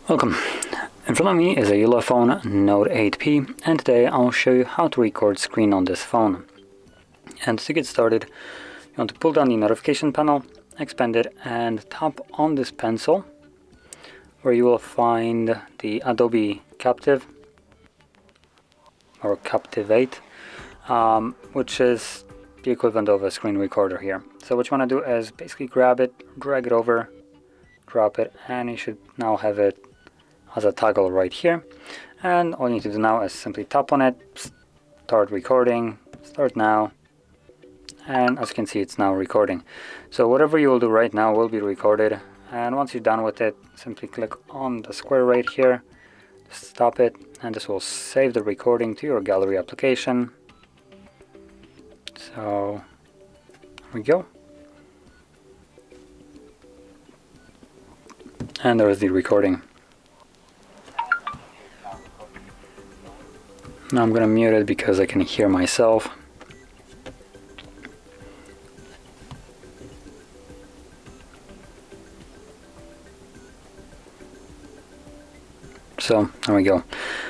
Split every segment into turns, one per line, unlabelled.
Welcome. In front of me is a ULEFONE Note 8P, and today I'll show you how to record screen on this phone. And to get started, you want to pull down the notification panel, expand it, and tap on this pencil where you will find the Adobe Captive or Captivate, which is the equivalent of a screen recorder here. So what you want to do is basically grab it, drag it over, drop it, and you should now have it as a toggle right here. And all you need to do now is simply tap on it, start recording, start now, and as you can see, it's now recording. So whatever you will do right now will be recorded, and once you're done with it, simply click on the square right here, stop it, and this will save the recording to your gallery application. So here we go, and there is the recording. Now I'm going to mute it because I can hear myself. So there we go,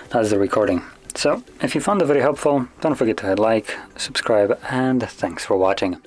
that's the recording. So if you found the video helpful, don't forget to hit like, subscribe, and thanks for watching.